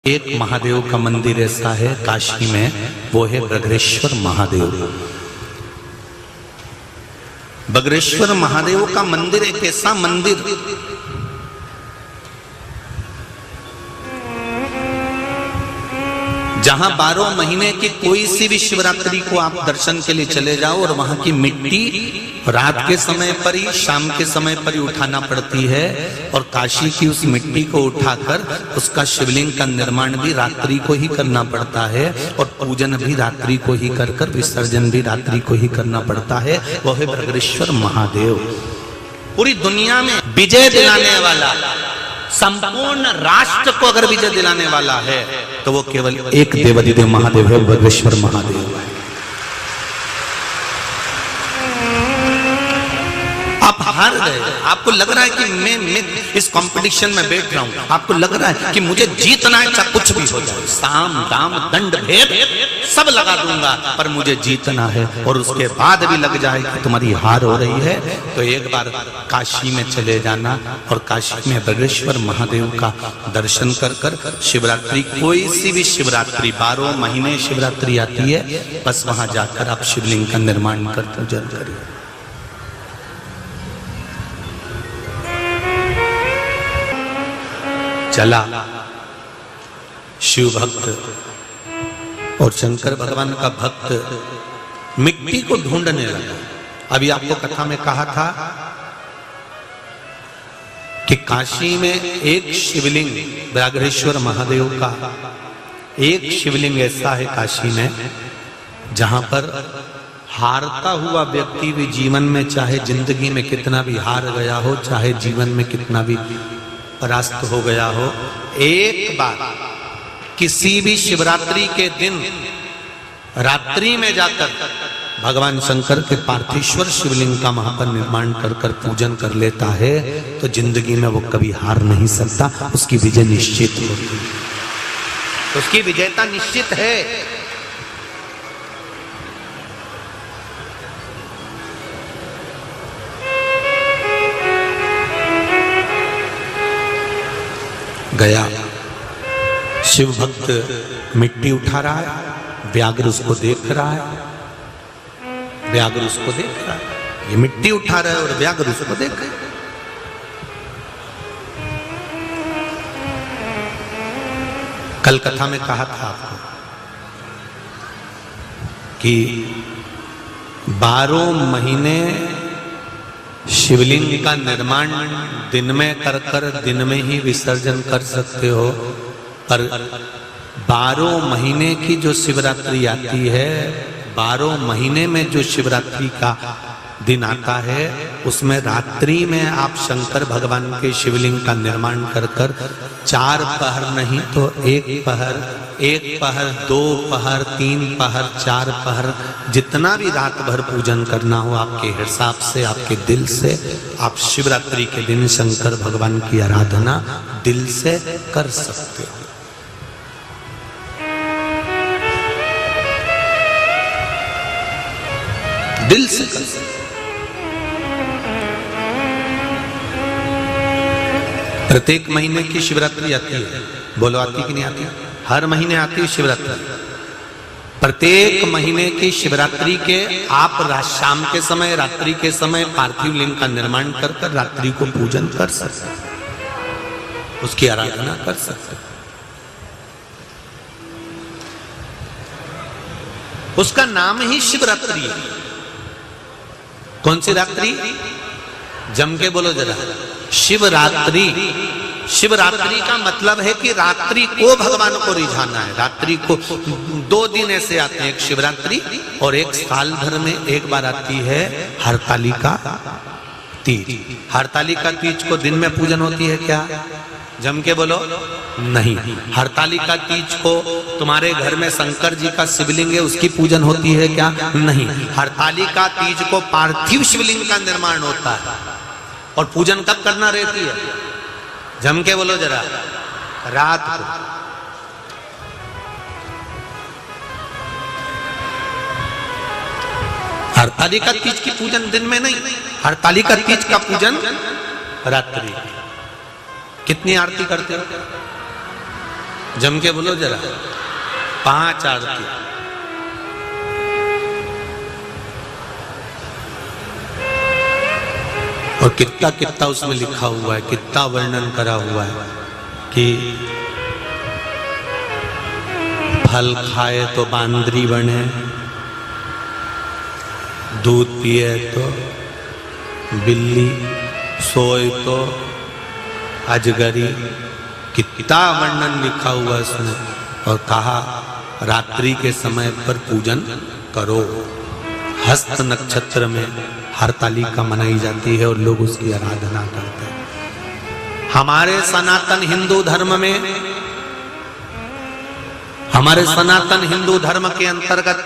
एक महादेव का मंदिर ऐसा है काशी में, वो है बगरेश्वर महादेव। बगरेश्वर महादेव का मंदिर एक ऐसा मंदिर जहां 12 महीने की कोई सी भी शिवरात्रि को आप दर्शन के लिए चले जाओ और वहां की मिट्टी रात के समय पर ही, शाम के समय पर ही उठाना पड़ती है। और काशी की उस मिट्टी को उठाकर उसका शिवलिंग का निर्माण भी रात्रि को ही करना पड़ता है और पूजन भी रात्रि को ही कर विसर्जन भी रात्रि को ही करना पड़ता है। वह है बगरेश्वर महादेव। पूरी दुनिया में विजय दिलाने वाला, संपूर्ण राष्ट्र को अगर विजय दिलाने वाला है तो वो केवल एक देवाधिदेव महादेव है, बगरेश्वर महादेव है। आप हार गए, आपको लग रहा है कि मैं इस कंपटीशन में बैठ रहा हूं, आपको लग रहा है कि मुझे जीतना है, चाहे कुछ भी हो जाए, साम दाम दंड भेद सब लगा दूंगा, पर मुझे जीतना है। और उसके बाद भी लग जाए कि तुम्हारी हार हो रही है, तो एक बार काशी में चले जाना और काशी में बगरेश्वर महादेव का दर्शन कर शिवरात्रि, कोई सी भी शिवरात्रि, 12 महीने शिवरात्रि आती है, बस वहां जाकर आप शिवलिंग का निर्माण कर पूजन करिए। चला शिव भक्त और शंकर भगवान का भक्त मिट्टी को ढूंढने लगा। अभी आपको कथा में कहा था कि काशी में एक शिवलिंग, बगरेश्वर महादेव का एक शिवलिंग ऐसा है काशी में जहां पर हारता हुआ व्यक्ति भी जीवन में, चाहे जिंदगी में कितना भी हार गया हो, चाहे जीवन में कितना भी परास्त हो गया हो, एक बार किसी भी शिवरात्रि के दिन रात्रि में जाकर भगवान शंकर के पार्थेश्वर शिवलिंग का वहां पर निर्माण कर पूजन कर लेता है तो जिंदगी में वो कभी हार नहीं सकता, उसकी विजय निश्चित होती है, उसकी विजयता निश्चित है। गया शिव भक्त मिट्टी उठा रहा है, व्याघ्र उसको देख रहा है, व्याघ्र उसको देख रहा है, ये मिट्टी उठा रहा है और व्याघ्र उसको देख रहा है। कल कथा में कहा था आपको कि 12 महीने शिवलिंग का निर्माण दिन में कर दिन में ही विसर्जन कर सकते हो, पर 12 महीने की जो शिवरात्रि आती है, 12 महीने में जो शिवरात्रि का दिन आता है, उसमें रात्रि में आप शंकर भगवान के शिवलिंग का निर्माण कर 4 पहर नहीं तो 1 पहर, 2 पहर, 3 पहर, 4 पहर, जितना भी रात भर पूजन करना हो आपके हिसाब से, आपके दिल से, आप शिवरात्रि के दिन शंकर भगवान की आराधना दिल से कर सकते हो। दिल से कर सकते। प्रत्येक महीने की शिवरात्रि आती है, बोलो आती कि नहीं आती? हर महीने आती है शिवरात्रि। प्रत्येक महीने की शिवरात्रि के आप शाम के समय, रात्रि के समय पार्थिव लिंग का निर्माण कर रात्रि को पूजन कर सकते, उसकी आराधना कर सकते। उसका नाम ही शिवरात्रि है। कौन सी रात्रि? जम के बोलो जरा, शिवरात्रि। शिवरात्रि का मतलब है कि रात्रि को भगवान को रिझाना है। रात्रि को 2 दिन ऐसे आते हैं, एक शिवरात्रि और एक साल भर में एक बार आती है हरतालिका तीज। हरतालिका तीज को दिन में पूजन होती है क्या? जम के बोलो, नहीं। हरतालिका तीज को तुम्हारे घर में शंकर जी का शिवलिंग है, उसकी पूजन होती है क्या? नहीं। हरतालिका तीज को पार्थिव शिवलिंग का निर्माण होता है और पूजन कब करना रहती है? जम के बोलो जरा, रात को। हरतालिका तीज की पूजन दिन में नहीं, हरतालिका तीज का पूजन रात्रि। कितनी आरती करते हो? जम के बोलो जरा, 5 आरती। और कितना कितना उसमें लिखा हुआ है, कितना वर्णन करा हुआ है कि फल खाए तो बांदरी बने, दूध पिए तो बिल्ली, सोए तो अजगरी, कितना वर्णन लिखा हुआ है उसमें। और कहा रात्रि के समय पर पूजन करो। हस्त नक्षत्र में हरतालिका मनाई जाती है और लोग उसकी आराधना करते हैं। हमारे सनातन हिंदू धर्म में, हमारे सनातन हिंदू धर्म के अंतर्गत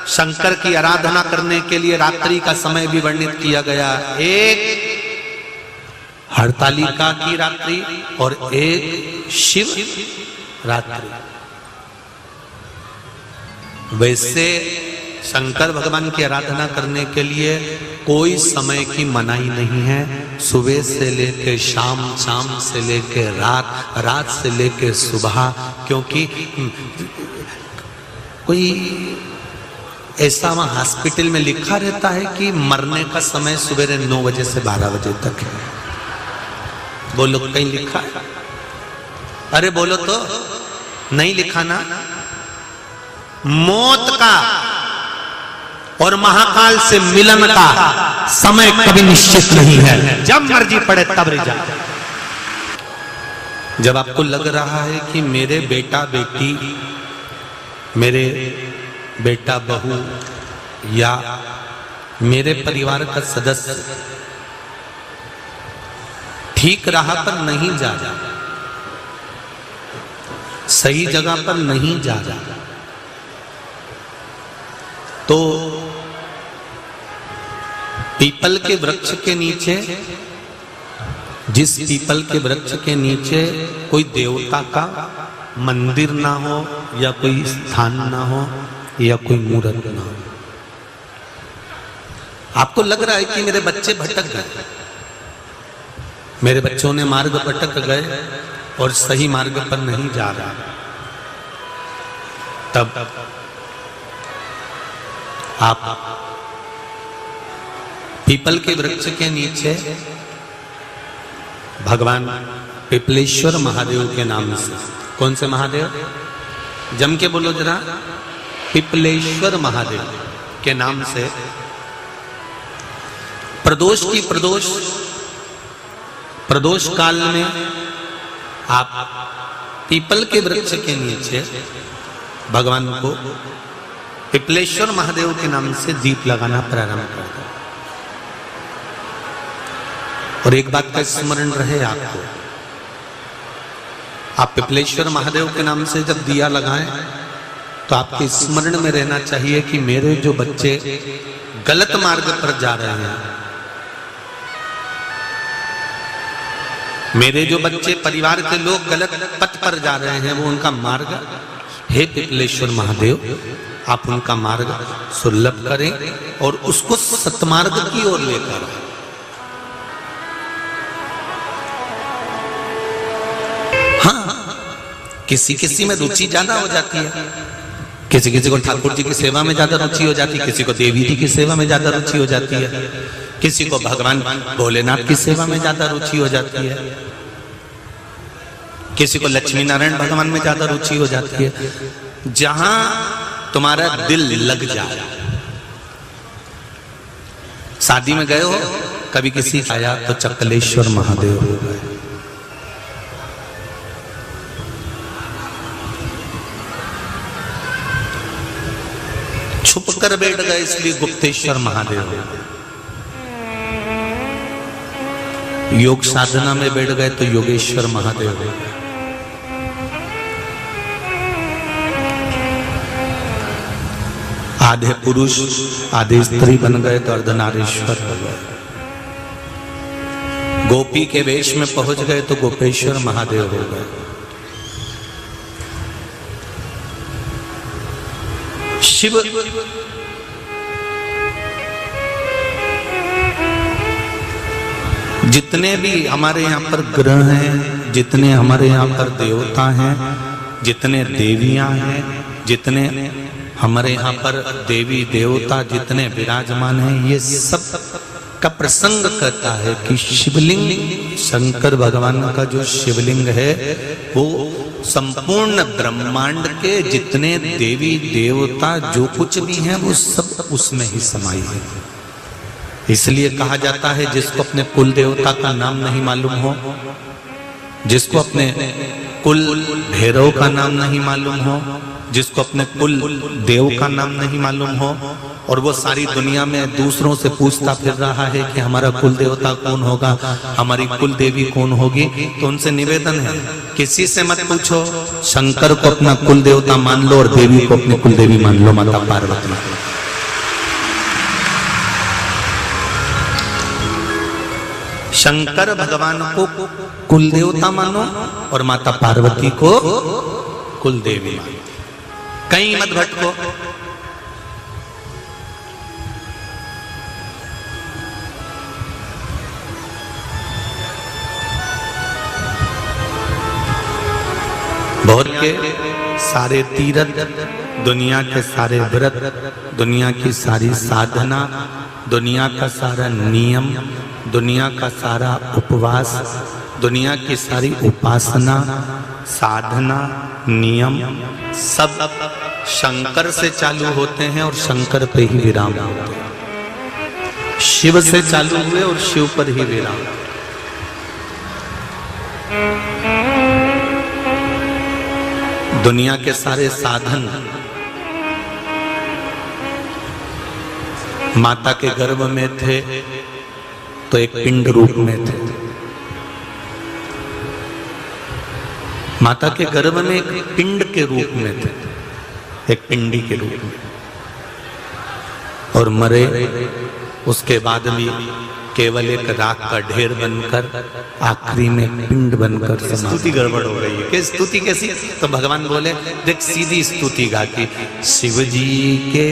शंकर की आराधना करने के लिए रात्रि का समय भी वर्णित किया गया। एक हरतालिका की रात्रि और एक शिव रात्रि। वैसे शंकर भगवान की आराधना करने के लिए कोई समय की मनाही नहीं है। सुबह से लेके शाम, शाम से लेके रात, रात से लेके सुबह। क्योंकि कोई ऐसा वहां हॉस्पिटल में लिखा रहता है कि मरने का समय सवेरे 9 बजे से 12 बजे तक है। बोलो कहीं लिखा है? अरे बोलो तो, नहीं लिखा ना। मौत का और महाकाल से मिलन का समय कभी निश्चित नहीं है, जब मर्जी पड़े तब रिजा। जब आपको लग रहा है कि मेरे बेटा बेटी, मेरे बेटा बहू या मेरे परिवार का सदस्य ठीक राह पर नहीं जा रहा, सही जगह पर नहीं जा रहा, तो पीपल के वृक्ष के नीचे, जिस पीपल के वृक्ष के नीचे कोई देवता का मंदिर ना हो या कोई स्थान ना हो या कोई मूर्त ना हो, आपको लग रहा है कि मेरे बच्चे भटक गए, मेरे बच्चों ने मार्ग भटक गए और सही मार्ग पर नहीं जा रहा, तब आप पीपल के वृक्ष के नीचे भगवान पिपलेश्वर महादेव के नाम से, कौन से महादेव? जम के बोलो जरा, पिपलेश्वर महादेव के नाम से प्रदोष की प्रदोष काल में आप पीपल के वृक्ष के नीचे भगवान को पिपलेश्वर महादेव के नाम से दीप लगाना प्रारंभ कर दो। और एक बात का स्मरण रहे आपको, आप पिपलेश्वर महादेव के नाम से जब दिया लगाएं तो आपके स्मरण में रहना चाहिए कि मेरे जो बच्चे गलत मार्ग पर जा रहे हैं, मेरे जो बच्चे, परिवार के लोग गलत पथ पर जा रहे हैं, वो उनका मार्ग, हे पिपलेश्वर महादेव आप उनका मार्ग सुलभ करें और उसको सतमार्ग की ओर लेकर आए। हाँ, किसी किसी में रुचि ज्यादा हो जाती है, किसी किसी को ठाकुर जी की सेवा में ज्यादा रुचि हो जाती है, किसी को देवी जी की सेवा में ज्यादा रुचि हो जाती है, किसी को भगवान भोलेनाथ की सेवा में ज्यादा रुचि हो जाती है, किसी को लक्ष्मी नारायण भगवान में ज्यादा रुचि हो जाती है। जहां तुम्हारा दिल लग जाए। शादी में गए हो, कभी किसी आया तो चकलेश्वर महादेव हो गए, छुप कर बैठ गए इसलिए गुप्तेश्वर महादेव हो गए, योग साधना में बैठ गए तो योगेश्वर महादेव हो गए, आधे पुरुष आधे स्त्री बन गए तो अर्धनारीश्वर हो गए, गोपी के वेश में पहुंच गए तो गोपेश्वर महादेव हो गए। शिव जितने भी हमारे यहाँ पर ग्रह हैं, जितने हमारे यहाँ पर देवता हैं, जितने देवियां हैं, जितने हमारे यहाँ पर देवी देवता जितने विराजमान हैं, ये सब का प्रसंग कहता है कि शिवलिंग, शंकर भगवान का जो शिवलिंग है वो संपूर्ण ब्रह्मांड के जितने देवी देवता जो कुछ भी हैं वो सब उसमें ही समाई है। इसलिए कहा जाता है जिसको अपने कुल देवता का नाम नहीं मालूम हो, जिसको अपने कुल भैरव का नाम नहीं मालूम हो, जिसको अपने कुल देव का नाम नहीं मालूम हो, और वो सारी दुनिया में दूसरों से पूछता फिर रहा है कि हमारा कुल देवता कौन होगा, हमारी कुल देवी कौन होगी, तो उनसे निवेदन है किसी से मत पूछो, शंकर को अपना कुल देवता मान लो और देवी को अपनी कुल देवी मान लो, माता पार्वती। शंकर भगवान को कुल देवता मानो और माता पार्वती को कुल देवी मानो, कहीं मत भटको। बहुत के सारे तीर्थ, दुनिया के सारे व्रत, दुनिया की सारी साधना, दुनिया का सारा नियम, दुनिया का सारा उपवास, दुनिया की सारी उपासना, साधना, नियम सब शंकर से चालू होते हैं और शंकर पे ही विराम होते हैं। शिव से चालू हुए और शिव पर ही विराम। दुनिया के सारे साधन माता के गर्भ में थे तो एक पिंड रूप में थे, माता के गर्भ में एक पिंड के रूप में थे, एक पिंडी के रूप में, और मरे उसके बाद भी केवल एक राख का ढेर बनकर आखिरी में पिंड बनकर स्तुति गड़बड़ हो गई है कि स्तुति कैसी, तो भगवान बोले देख सीधी स्तुति गा की, शिव जी के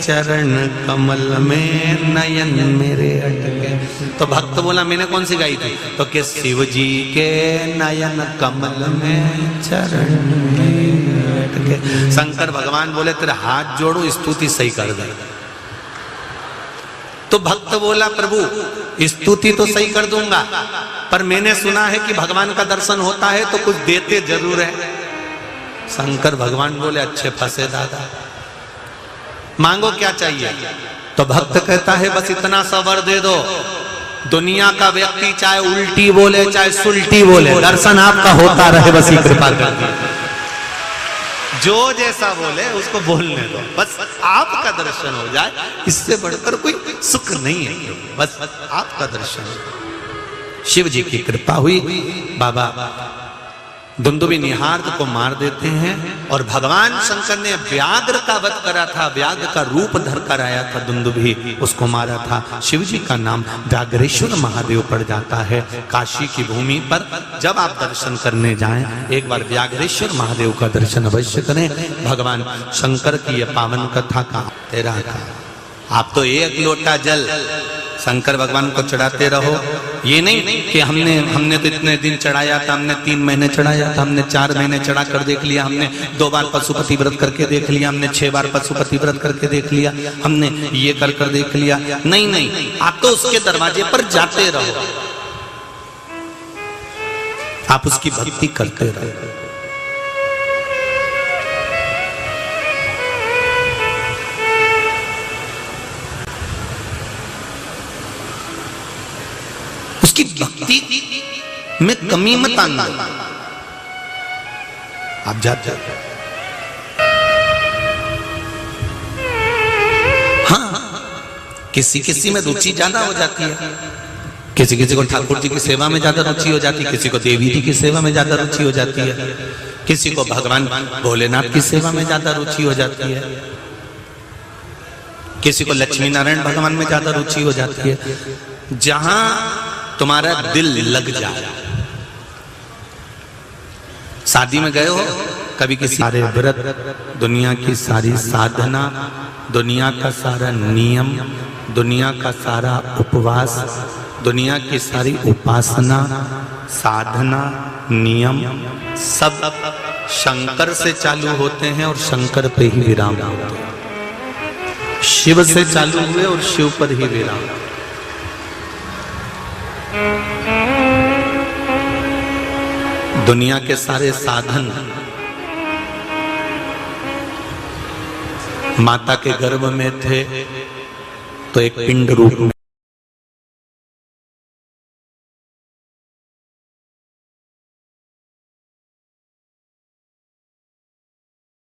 चरण कमल में नयन मेरे अटके, तो भक्त बोला मैंने कौन सी गाई थी, तो कि शिव जी के नयन कमल में चरण में अटके। शंकर भगवान बोले तेरे हाथ जोड़ो स्तुति सही कर दे, तो भक्त बोला प्रभु स्तुति तो सही कर दूंगा, पर मैंने सुना है कि भगवान का दर्शन होता है तो कुछ देते जरूर है। शंकर भगवान बोले अच्छे फंसे दादा, मांगो क्या चाहिए, तो भक्त कहता है बस इतना सा वर दे दो, दुनिया का व्यक्ति चाहे उल्टी बोले चाहे सुल्टी बोले, दर्शन आपका होता रहे, बस ये कृपा कर दीजिए। जो जैसा बोले उसको बोलने दो, बस आपका दर्शन हो जाए, इससे बढ़कर कोई सुख नहीं है, बस आपका दर्शन। शिव जी की कृपा हुई, बाबा दुंदुभी निहार्द को मार देते हैं, और भगवान शंकर ने व्याघ्र का वध करा था, व्याघ्र का रूप धर कर आया था दुंदुभी, उसको मारा था। शिव जी का नाम व्याघ्रेश्वर महादेव पड़ जाता है। काशी की भूमि पर जब आप दर्शन करने जाएं, एक बार व्याघ्रेश्वर महादेव का दर्शन अवश्य करें। भगवान शंकर की यह पावन कथा का तेरा था, आप तो एक लोटा जल शंकर भगवान को चढ़ाते रहो, ये नहीं कि हमने तो इतने दिन चढ़ाया था, हमने 3 महीने चढ़ाया था, हमने 4 महीने चढ़ा कर देख लिया, हमने 2 बार पशुपति व्रत करके देख लिया, हमने 6 बार पशुपति व्रत करके देख लिया, हमने ये कर देख लिया। नहीं, आप तो उसके दरवाजे पर जाते रहो, आप उसकी भक्ति करते रहो। उसकी भक्ति में कमी मत आना, आप जाते। हाँ, किसी में रुचि ज्यादा हो जाती है, किसी को ठाकुर जी की सेवा में ज्यादा रुचि हो जाती है, किसी को देवी जी की सेवा में ज्यादा रुचि हो जाती है, किसी को भगवान भोलेनाथ की सेवा में ज्यादा रुचि हो जाती है, किसी को लक्ष्मी नारायण भगवान में ज्यादा रुचि हो जाती है। जहां तुम्हारा दिल लग जाए, शादी में गए हो कभी, किसी सारे व्रत, दुनिया की सारी साधना, दुनिया का सारा नियम, दुनिया का सारा उपवास, दुनिया की सारी उपासना, साधना, नियम सब शंकर से चालू होते हैं और शंकर पे ही विराम होते हैं, शिव से चालू हुए और शिव पर ही विराम। दुनिया के सारे साधन माता के गर्भ में थे तो एक पिंड रूप में